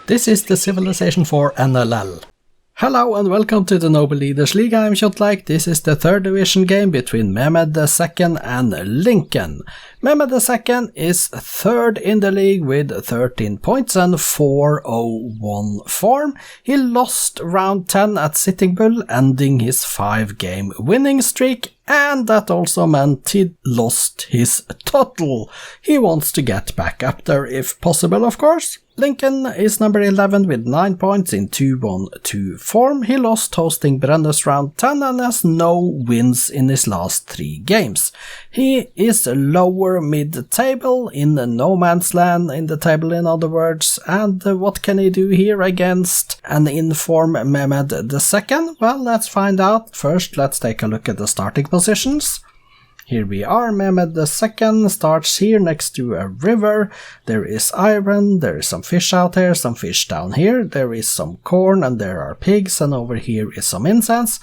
This is the Civilization 4 NLL. Hello and welcome to the Noble Leaders League. I'm Kjotleik. This is the third division game between Mehmed II and Lincoln. Mehmed II is third in the league with 13 points and 4-0-1 form. He lost round 10 at Sitting Bull, ending his 5-game winning streak. And that also meant he lost his total. He wants to get back up there if possible, of course. Lincoln is number 11 with 9 points in 2-1-2 form. He lost hosting Brennus round 10 and has no wins in his last 3 games. He is lower mid-table in no man's land in the table, in other words. And what can he do here against an in-form Mehmed II? Well, let's find out. First, let's take a look at the starting positions. Here we are. Mehmed II starts here next to a river. There is iron, there is some fish out here, some fish down here, there is some corn and there are pigs, and over here is some incense.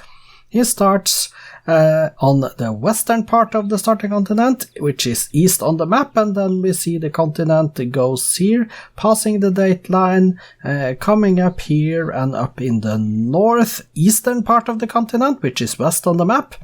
He starts on the western part of the starting continent, which is east on the map, and then we see the continent goes here, passing the date line, coming up here and up in the northeastern part of the continent, which is west on the map.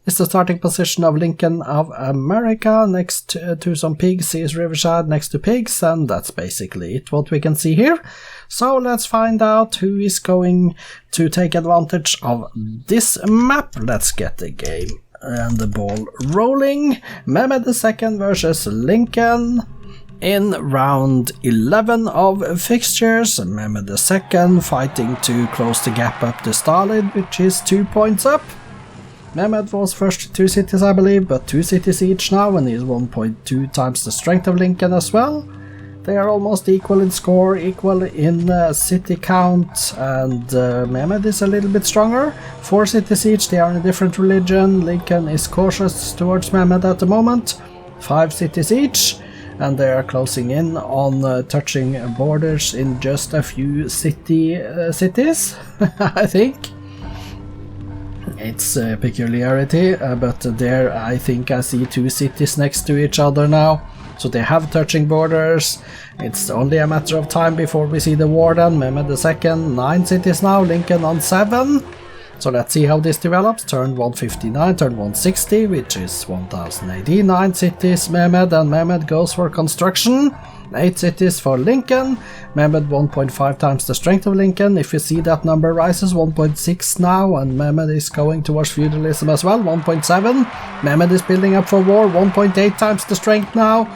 It's the starting position of Lincoln of America. Next to some pigs is Riverside next to pigs, and that's basically it, what we can see here. So let's find out who is going to take advantage of this map. Let's get the game and the ball rolling. Mehmed II versus Lincoln. In round 11 of fixtures, Mehmed II fighting to close the gap up to Stalin, which is 2 points up. Mehmed was first 2 cities, I believe, but 2 cities each now, and he's 1.2 times the strength of Lincoln as well. They are almost equal in score, equal in city count, and Mehmed is a little bit stronger. 4 cities each, they are in a different religion. Lincoln is cautious towards Mehmed at the moment. 5 cities each, and they are closing in on touching borders in just a few cities, I think. It's a peculiarity, but there I think I see 2 cities next to each other now, so they have touching borders. It's only a matter of time before we see the war then. Mehmed II, 9 cities now, Lincoln on 7. So let's see how this develops. Turn 159, turn 160, which is 1000 AD, 9 cities Mehmed, and Mehmed goes for construction. 8 cities for Lincoln. Mehmed 1.5 times the strength of Lincoln. If you see that number rises, 1.6 now, and Mehmed is going towards feudalism as well, 1.7. Mehmed is building up for war, 1.8 times the strength now.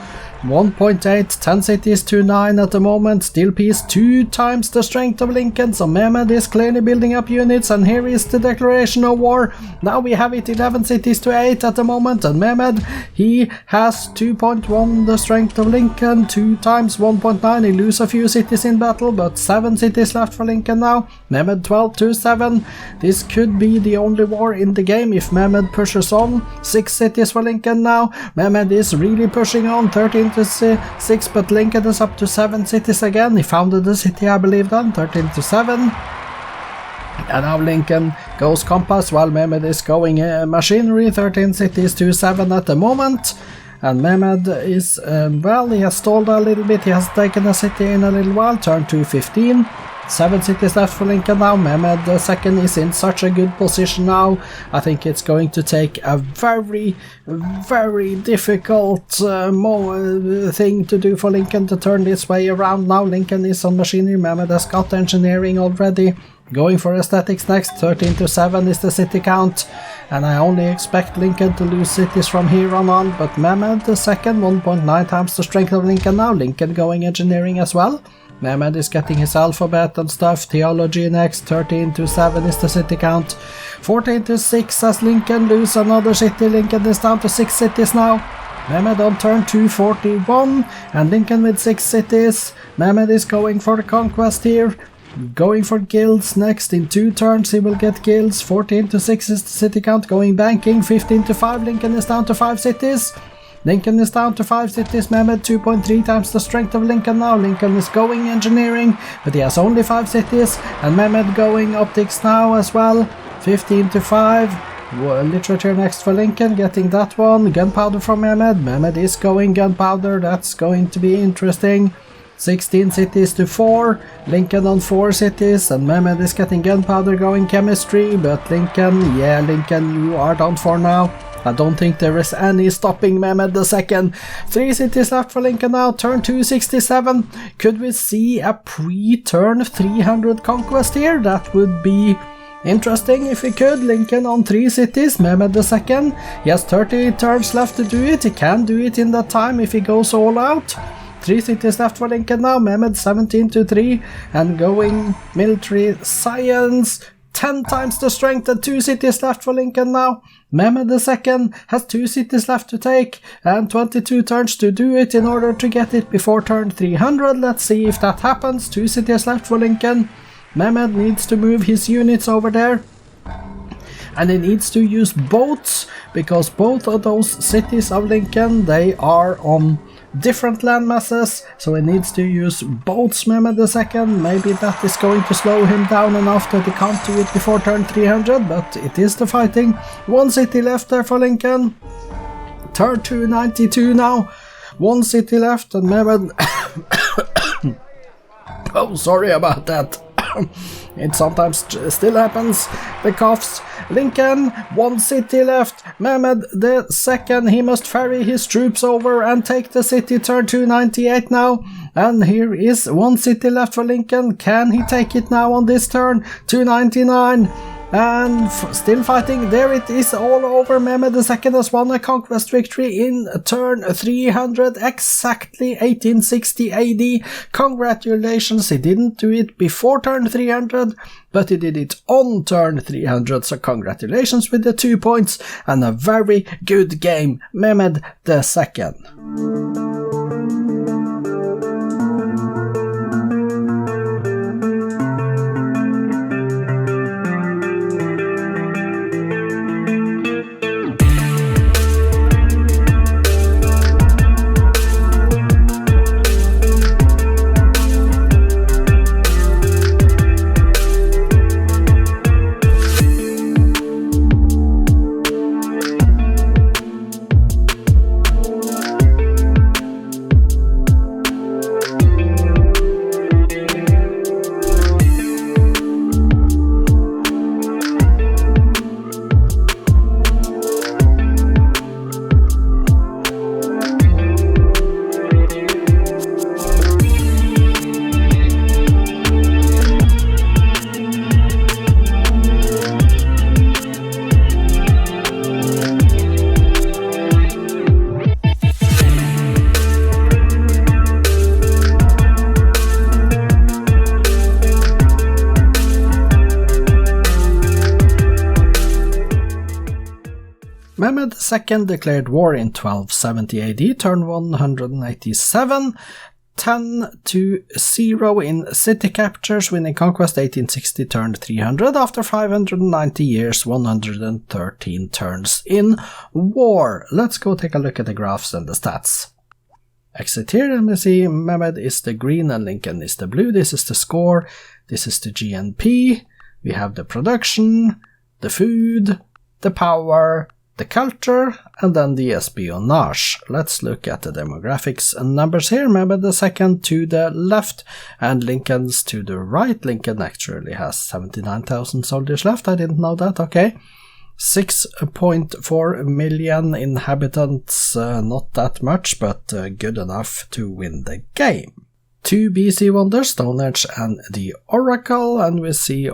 1.8, 10 cities to 9 at the moment, still peace 2 times the strength of Lincoln, so Mehmed is clearly building up units, and here is the declaration of war. Now we have it 11 cities to 8 at the moment, and Mehmed, he has 2.1 the strength of Lincoln, 2 times 1.9, he loses a few cities in battle, but 7 cities left for Lincoln now. Mehmed 12 to 7, this could be the only war in the game if Mehmed pushes on. 6 cities for Lincoln now, Mehmed is really pushing on, 13 to 6, but Lincoln is up to 7 cities again. He founded the city, I believe, then 13 to 7. And now Lincoln goes compass while Mehmed is going machinery, 13 cities to 7 at the moment. And Mehmed is, well, he has stalled a little bit, he has taken a city in a little while, turn to 15. 7 cities left for Lincoln now. Mehmed II is in such a good position now. I think it's going to take a very, very difficult thing to do for Lincoln to turn this way around now. Lincoln is on machinery. Mehmed has got engineering already. Going for aesthetics next. 13 to 7 is the city count. And I only expect Lincoln to lose cities from here on. But Mehmed II, 1.9 times the strength of Lincoln now. Lincoln going engineering as well. Mehmed is getting his alphabet and stuff. Theology next. 13 to 7 is the city count. 14 to 6 as Lincoln lose another city. Lincoln is down to 6 cities now. Mehmed on turn 241 and Lincoln with 6 cities. Mehmed is going for the conquest here. Going for guilds next. In 2 turns he will get guilds. 14 to 6 is the city count. Going banking. 15 to 5. Lincoln is down to 5 cities. Lincoln is down to 5 cities. Mehmed 2.3 times the strength of Lincoln now. Lincoln is going engineering, but he has only 5 cities. And Mehmed going optics now as well. 15 to 5. Literature next for Lincoln, getting that one. Gunpowder from Mehmed. Mehmed is going gunpowder. That's going to be interesting. 16 cities to 4, Lincoln on 4 cities, and Mehmed is getting gunpowder going chemistry, but Lincoln, yeah, Lincoln, you are down for now. I don't think there is any stopping Mehmed II. 3 cities left for Lincoln now, turn 267. Could we see a pre-turn 300 conquest here? That would be interesting if we could. Lincoln on 3 cities, Mehmed II. He has 30 turns left to do it. He can do it in that time if he goes all out. 3 cities left for Lincoln now, Mehmed 17 to 3, and going military science, 10 times the strength, and 2 cities left for Lincoln now. Mehmed II has 2 cities left to take, and 22 turns to do it in order to get it before turn 300. Let's see if that happens. 2 cities left for Lincoln. Mehmed needs to move his units over there, and he needs to use boats, because both of those cities of Lincoln, they are on different land masses, so he needs to use boats, Mehmed II. Maybe that is going to slow him down enough that he can't do it before turn 300, but it is the fighting. 1 city left there for Lincoln. Turn 292 now. 1 city left, and Mehmed oh, sorry about that. It sometimes still happens, the coughs. Lincoln, 1 city left. Mehmed II, he must ferry his troops over and take the city, turn 298 now. And here is 1 city left for Lincoln. Can he take it now on this turn? 299. And still fighting. There it is, all over. Mehmed II has won a conquest victory in turn 300, exactly 1860 AD. Congratulations, he didn't do it before turn 300, but he did it on turn 300, so congratulations with the 2 points, and a very good game, Mehmed II. Mehmed II declared war in 1270 AD, turn 187, 10 to 0 in city captures, winning conquest 1860, turn 300, after 590 years, 113 turns in war. Let's go take a look at the graphs and the stats. Exit here, and we see Mehmed is the green and Lincoln is the blue. This is the score, this is the GNP, we have the production, the food, the power, the culture, and then the espionage. Let's look at the demographics and numbers here. Mehmed II to the left and Lincoln's to the right. Lincoln actually has 79,000 soldiers left. I didn't know that. Okay. 6.4 million inhabitants. Not that much, but good enough to win the game. 2 BC wonders, Stone Age and the Oracle, and we see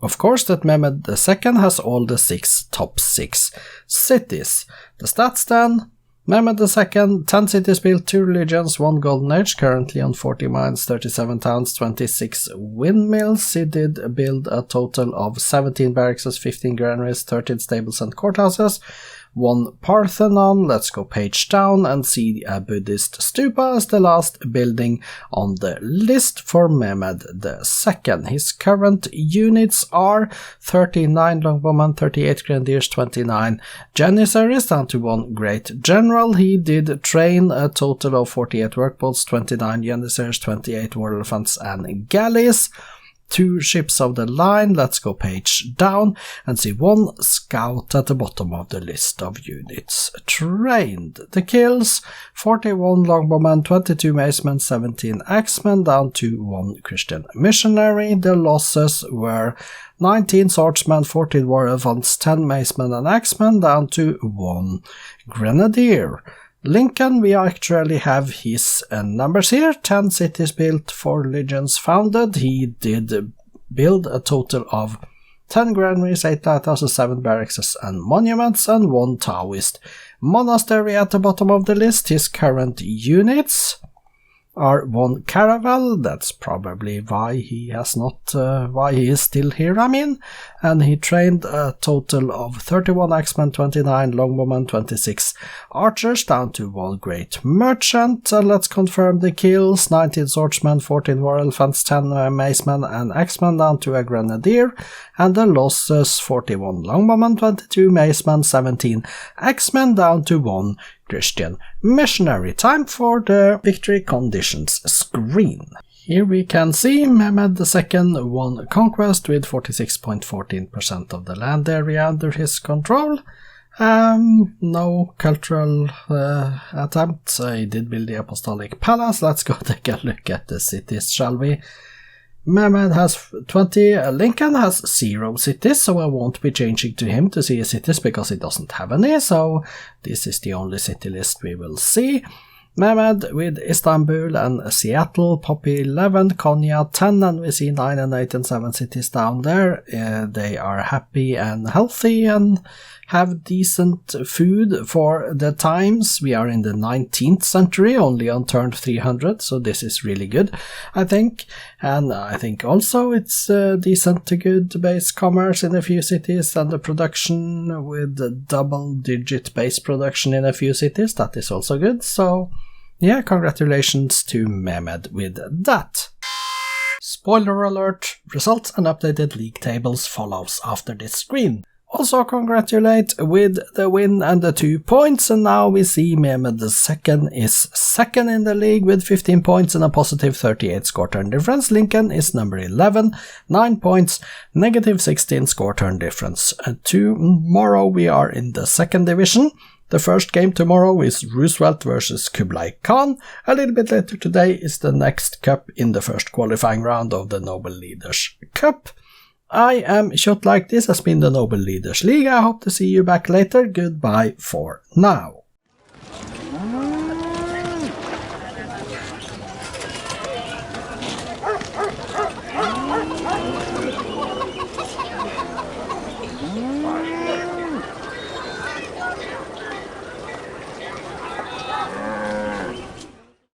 of course that Mehmed II has all the top 6 cities. The stats then, Mehmed II, 10 cities built, 2 religions, 1 golden age, currently on 40 mines, 37 towns, 26 windmills. He did build a total of 17 barracks, 15 granaries, 13 stables and courthouses, 1 Parthenon. Let's go page down and see a Buddhist stupa as the last building on the list for Mehmed II. His current units are 39 longbowmen, 38 grenadiers, 29 janissaries, down to 1 great general. He did train a total of 48 workboats, 29 janissaries, 28 war elephants and galleys. 2 ships of the line. Let's go page down and see 1 scout at the bottom of the list of units trained. The kills: 41 longbowmen, 22 macemen, 17 axemen, down to 1 Christian missionary. The losses were 19 swordsmen, 14 war elephants, 10 macemen and axemen, down to 1 grenadier. Lincoln, we actually have his numbers here: 10 cities built, 4 legions founded. He did build a total of 10 granaries, 8 lighthouses, 7 barracks and monuments, and 1 Taoist monastery at the bottom of the list. His current units are 1 caravel. That's probably why he is still here, and he trained a total of 31 axemen, 29 longbowmen, 26 archers, down to 1 great merchant. Let's confirm the kills: 19 swordsmen, 14 war elephants, 10 macemen and axemen, down to a grenadier, and the losses: 41 longbowmen, 22 macemen, 17 axemen, down to 1 Christian missionary. Time for the victory conditions screen. Here we can see Mehmed II won conquest with 46.14% of the land area under his control. No cultural attempts. He did build the Apostolic Palace. Let's go take a look at the cities, shall we? Mehmed has 20, Lincoln has 0 cities, so I won't be changing to him to see his cities because he doesn't have any, so this is the only city list we will see. Mehmed with Istanbul and Seattle, Poppy 11, Konya 10, and we see 9 and 8 and 7 cities down there. They are happy and healthy and have decent food for the times. We are in the 19th century, only on turn 300, so this is really good, I think. And I think also it's decent to good base commerce in a few cities, and the production with double-digit base production in a few cities, that is also good. So yeah, congratulations to Mehmed with that. Spoiler alert, results and updated league tables follows after this screen. Also congratulate with the win and the 2 points, and now we see Mehmed II is second in the league with 15 points and a positive 38 score turn difference. Lincoln is number 11, 9 points, negative 16 score turn difference. Tomorrow we are in the 2nd division. The first game tomorrow is Roosevelt versus Kjotleik Khan. A little bit later today is the next cup in the first qualifying round of the Noble Leaders Cup. I am Kjotleik. This has been the Noble Leaders League. I hope to see you back later. Goodbye for now.